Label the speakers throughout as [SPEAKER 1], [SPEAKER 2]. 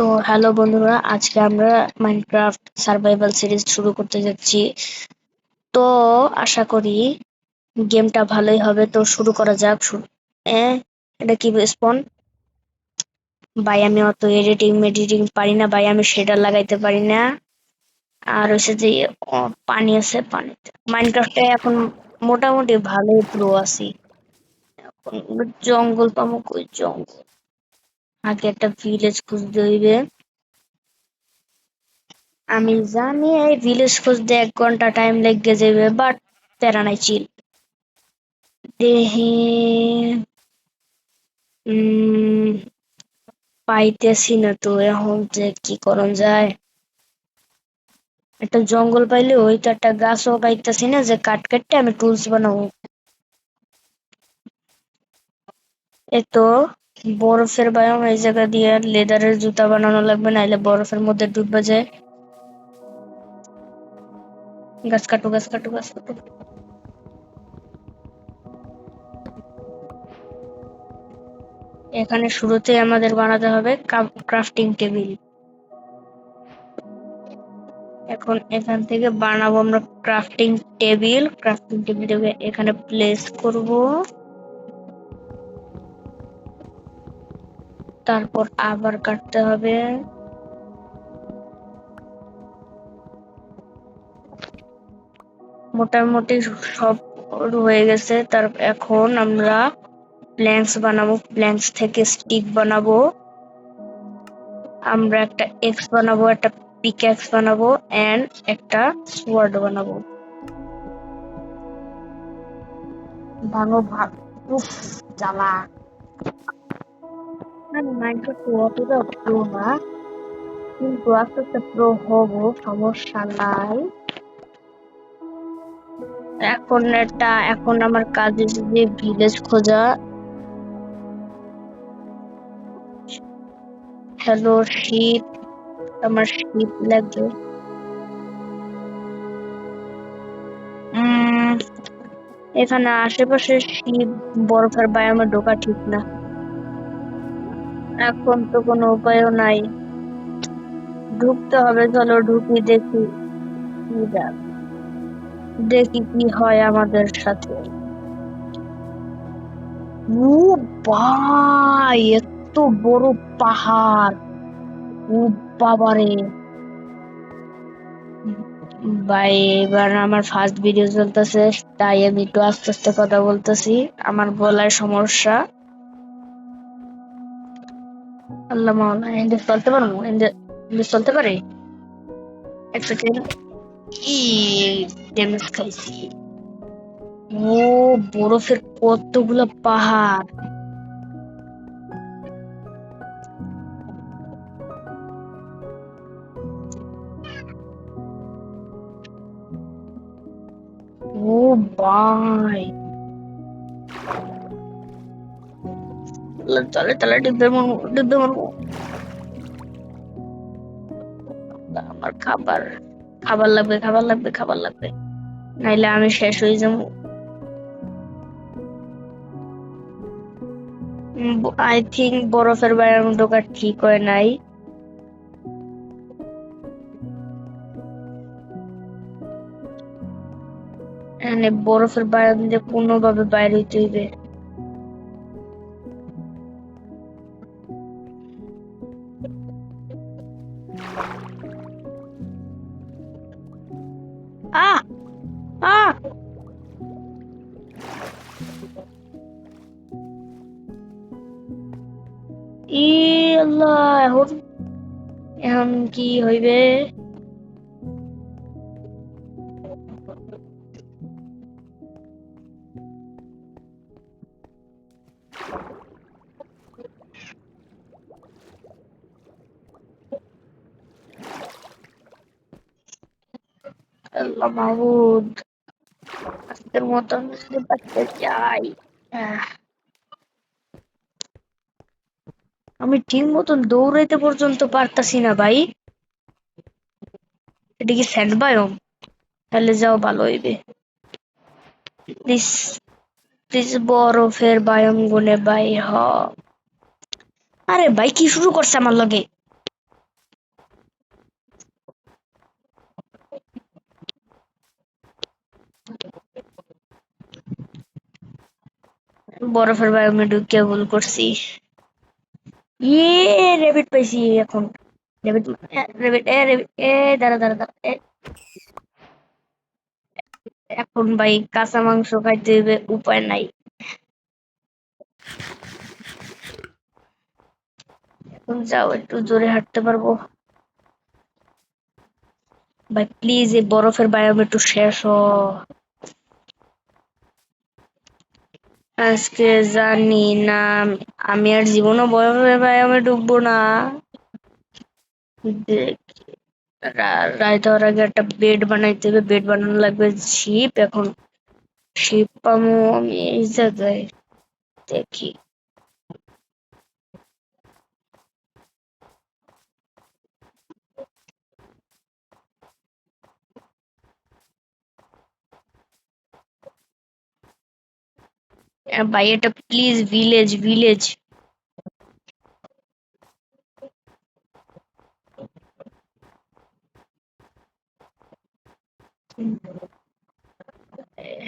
[SPEAKER 1] তো হ্যালো বন্ধুরা, আজকে আমরা মাইনক্রাফট সার্ভাইভাল সিরিজ শুরু করতে যাচ্ছি। তো আশা করি গেমটা ভালোই হবে। তো শুরু করা যাক। এটা কি স্পন? ভাই আমি অত এডিটিং পারি না ভাই, আমি শেডার লাগাইতে পারি না। আর হচ্ছে যে পানি আছে, পানিতে মাইনক্রাফটে এখন মোটামুটি ভালোই প্রো আছি। এখন জঙ্গল পাবো কই? জঙ্গল আগে একটা ভিলেজ খুঁজতে হইবে। আমি জানি এই ভিলেজ খুঁজতে 1 ঘন্টা টাইম লেগে যাবে, বাট প্যারা নাই, চিল। দেহি উম পাইতেছি না তো এখন, যে কি করন যায়। একটা জঙ্গল পাইলে ওই তো, একটা গাছও পাইতেছি না যে কাট কাটতে আমি টুলস বানাবো। এই তো বরফের বায়ম, এই জায়গা দিয়ে লেদারের জুতা বানানো লাগবে, নাইলে বরফের মধ্যে ডুববে যায়। গাছ কাটো, গাছ কাটো, গাছ কাটো। এখানে শুরুতে আমাদের বানাতে হবে ক্রাফটিং টেবিল। এখন এখান থেকে বানাবো আমরা ক্রাফটিং টেবিল এখানে প্লেস করব। তারপর আবার কাটতে হবে। মোটামুটি সব হয়ে গেছে। এখন আমরা প্ল্যাঙ্কস বানাবো, প্ল্যাঙ্কস থেকে স্টিক বানাবো। আমরা একটা এক্স বানাবো, একটা পিক্যাক্স বানাবো, এন্ড একটা সোয়ার্ড বানাবো। ভাঙো ভাগ। উফ, জ্বালা। আমি মাইনক্রাফট অতটা প্রো না, কিন্তু আস্তে আস্তে প্রো হবো, সমস্যা নাই। এখন আমার কাজ হচ্ছে যে ভিলেজ খোঁজা। হ্যালো শিপ, আমার শিপ লাগবে। উম এখানে আশেপাশে শিপ, বরফের বায়ামে ঢোকা ঠিক না। এখন তো কোনো উপায়ও নাই, ঢুকতে হবে। চলো ঢুকি, দেখি কি দেখি কি হয় আমাদের সাথে। ও ভাই, এত বড় পাহাড়! ও বাবারে ভাই, এবার আমার ফার্স্ট ভিডিও চলতেছে, তাই আমি একটু আস্তে আস্তে কথা বলতেছি, আমার গলায় সমস্যা। আল্লাহ মাওলা, এন্ডে চলতে পারবো? এন্ডে চলতে পারে? এক সেকেন্ড। ই ড্যামেজ খাইছি। ও বরফের কতগুলো পাহাড়! ও ভাই, চলে চলে, ডিব্বে মারবো, ডিব্বে মারবো। আমার খাবার, খাবার লাগবে, খাবার লাগবে, খাবার লাগবে, নাইলে আমি শেষ হয়ে যাবো। আই থিঙ্ক বরফের বাইরে ঢোকা ঠিক হয় নাই। এখানে বরফের বাইরে দিয়ে কোনোভাবে বাইরে হইতে হইবে। আহ আহ ই আল্লাহ, এখন এখন কি হইবে? আল্লাহ মাহবুদ, আজকের মতন যদি বাঁচতে চাই। আহ, আমি ঠিক মতন দৌড়াইতে পর্যন্ত পারতাছি না ভাই। এটা কি স্যান্ড বায়ম? তাহলে যাও ভালো হইবে। প্লিজ, প্লিজ বরফের বায়ম গুনে বাই হ। আরে ভাই, কি শুরু করছে আমার লগে? বরফের বায়োমে ঢুকে ভুল করছি। ইয়ে রেবিট পাইছি এখন। রেবিট রেবিট রেবিট দাঁড়া দাঁড়া দাঁড়া এখন ভাই কাঁচা মাংস খাইতে হবে, উপায় নাই। এখন যাও একটু জোরে হাঁটতে পারবো। ভাই প্লিজ এই বরফের বায়োম একটু শেষ হ। আজকে জানি না, আমি আর জীবনও বরফের বায়োমে ঢুকবো না। রাইত হওয়ার আগে একটা বেড বানাইতে হবে, বেড বানানো লাগবে। শিপ এখন শিপ পামু আমি এই জায়গায়, দেখি। ভাই এটা প্লিজ ভিলেজ ভিলেজ।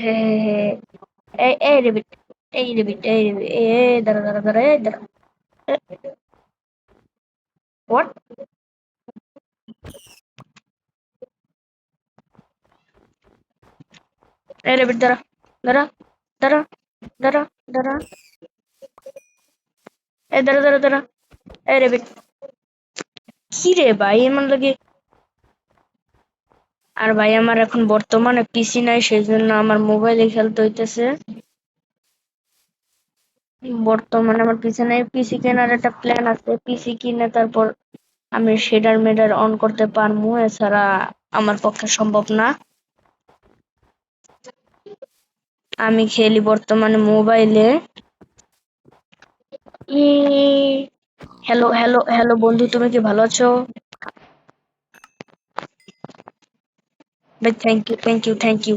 [SPEAKER 1] হ্যাঁ হ্যাঁ হ্যাঁ, এই রেবিট, এই রেবিট, এই রেবিট, দাঁড়া দাঁড়া দাঁড়া, এই দাঁড়া। হোয়াট? এই রেবিট দাঁড়া দাঁড়া দাঁড়া দাঁড়া দাঁড়া, এই দাঁড়া দাঁড়া দাঁড়া, এই রেবিট। কি রে ভাই এমন লাগে। আর ভাই আমার এখন বর্তমানে পিসি নাই, সেই জন্য আমার মোবাইলে খেলতে হইতেছে। বর্তমানে আমার পিসি নাই, পিসি কেনার একটা প্ল্যান আছে, পিসি কিনে তারপর আমি শেডার মেডার অন করতে পারবো, এছাড়া আমার পক্ষে সম্ভব না। আমি খেলি বর্তমানে মোবাইলে। হ্যালো হ্যালো হ্যালো বন্ধু, তুমি কি ভালো আছো? ভাই thank you thank you thank you.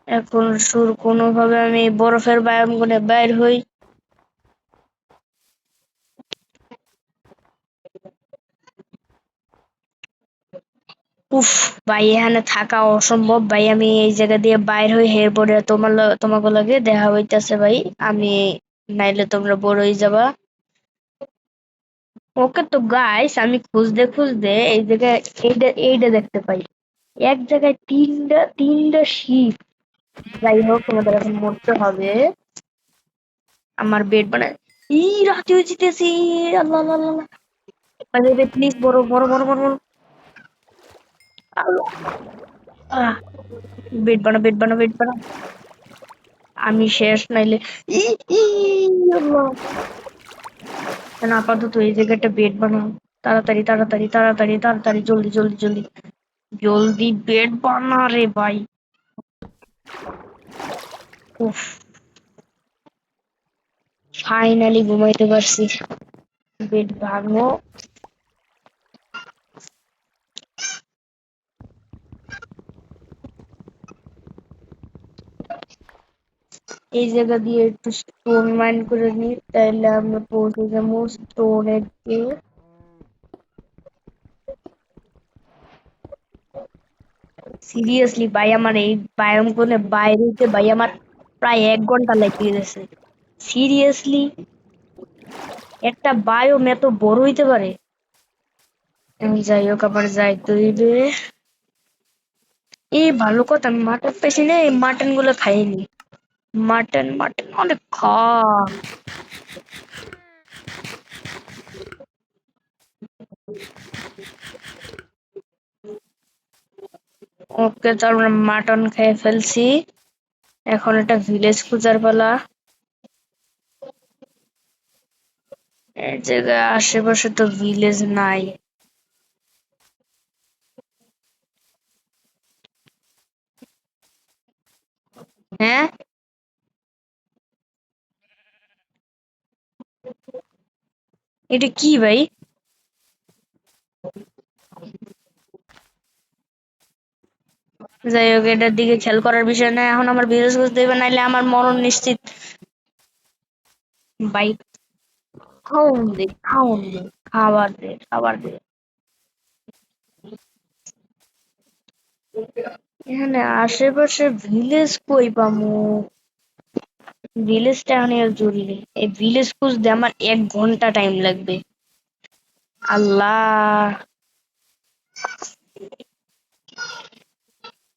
[SPEAKER 1] এখন কোনোভাবে আমি বরফের বায়াম করে বাইর হই। উফ, ভাই এখানে থাকা অসম্ভব ভাই, আমি এই জায়গা দিয়ে বাইর হই, এরপরে তোমাকে লাগে দেখা হইতাছে ভাই। আমি নাইলে তোমরা বড় হয়ে যাবা। ওকে তো গাইস, আমি খুঁজতে খুঁজতে এই জায়গায় এইটা এইটা দেখতে পাই। এক জায়গায় তিনটা তিনটা শিপ। যাই হোক, তোমাদের এখন মরতে হবে। আমার বেড বানায়। রাতে হয়ে যেতেছি। আল্লাহ আল্লাহ আল্লাহ। প্লিজ বড় বড় বড় বড় বড়। আল্লাহ। আহ, বেড বানা বেড বানা বেড বানা। আমি শেষ নাইলে। ই ই আল্লাহ। না, আপাতত এই জায়গাটা বেড বানাও। তাড়াতাড়ি তাড়াতাড়ি তাড়াতাড়ি তাড়াতাড়ি, জলদি জলদি জলদি জলদি বেড বানা রে ভাই। উফ, ফাইনালি ঘুমাইতে পারছি। বেড ভাঙো। এই জায়গা দিয়ে একটু স্টোন মাইন করে নি, তাইলে আমরা পৌঁছে যাবো স্টোনের দিকে। সিরিয়াসলি ভাই, আমার এই বায়োম কোনে বাইরে হইতে ভাই আমার প্রায় 1 ঘন্টা লেগে গেছে। সিরিয়াসলি, একটা বায়োম এত বড় হইতে পারে? যাই হোক, আবার যাইতে হইবে। এই ভালো কথা, আমি মাটন পেয়েছি না, এই মাটন গুলো খাইনি। মাটন মাটন অনেক খা। ওকে, তো আমরা মাটন খেয়ে ফেলছি। এখন একটা ভিলেজ খুঁজার পালা। এই জায়গায় আশেপাশে তো ভিলেজ নাই। হ্যাঁ, এটা কি ভাই? যাই হোক, এটার দিকে খেয়াল করার বিষয় না, এখন আমার ভিলেজ খুঁজতে হবে, নাইলে আমার মরণ নিশ্চিত। ভাই খাওন দে খাওন দে, খাবার দে খাবার দে। এখানে আশেপাশে ভিলেজ কই পামু? ভিলেজটা অনেক জরুরি, এই ভিলেজ খুঁজতে আমার 1 ঘন্টা টাইম লাগবে। আল্লাহ,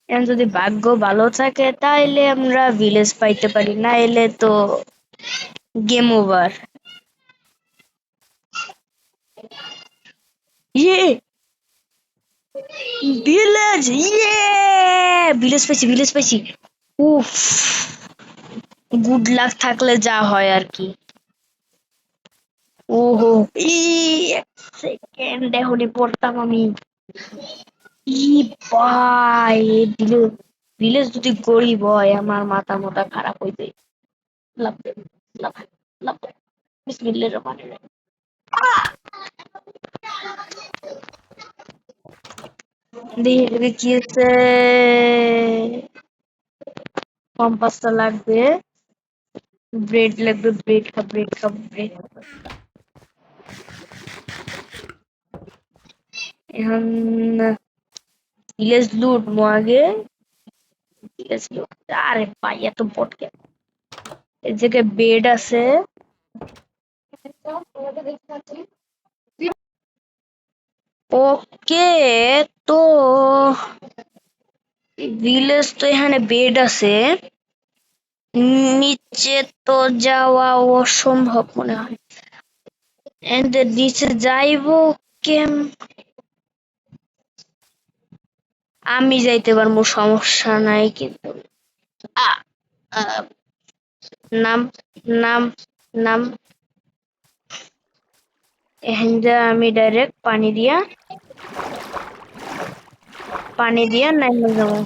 [SPEAKER 1] এখন যদি ভাগ্য ভালো থাকে তাইলে আমরা ভিলেজ পাইতে পারি, না এলে তো গেম ওভার। ইয়ে, ভিলেজ, ইয়ে, ভিলেজ পাইছি। উফ, গুড লাক থাকলে যা হয় আর কি। ওহো, ই, 1 সেকেন্ড এখনই পড়তাম আমি। ই ভাই, ভিলেজ, ভিলেজ যদি গরিব হয় আমার মাথা মোটা খারাপ হইবে। লাভ দে, লাভ, লাভ দে। বিসমিল্লাহির রহমানির রহিম। দেখি এদিকে কি আছে। কম্পাসটা লাগবে, ব্রেড লাগবে, ব্রেড। এখন ভিলেজ লুট আগে, ভিলেজ লুট। আরে ভাই এত বট কেন? এই জায়গায় বেড আছে। ওকে, তো ভিলেজ তো এখানে বেড আছে, নিচে তো যাওয়া অসম্ভব মনে হয়। এদের নিচে যাইবো কেম? আমি যাইতে পারবো, সমস্যা নাই, কিন্তু আ, আ, নাম, নাম, নাম। এখানটা আমি ডাইরেক্ট পানি দিয়া নাইমে যাবো।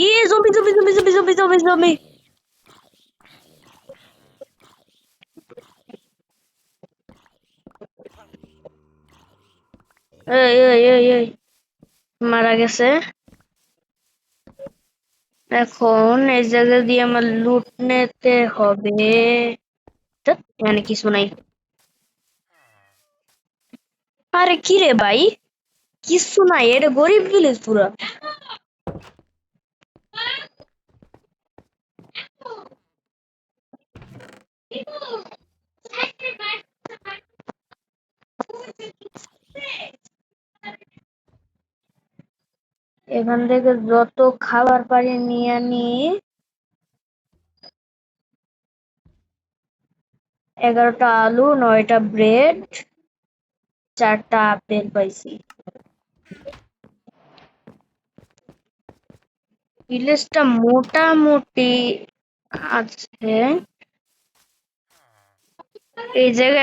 [SPEAKER 1] ইয়ে, জমি। এই, মারা গেছে। এখন এই জায়গা দিয়ে আমার লুট নিতে হবে। ধ্যাৎ, এখানে কিছু নাই। আরে কি রে ভাই, কিছু নাই, এটা গরিব ভিলেজ পুরা। এখান থেকে যত খাবার পারি নিয়ে নি। 11টা আলু, 9টা ব্রেড, 4টা আপেল পাইছি। ভিলেজটা মোটামুটি আছে। এই জায়গায়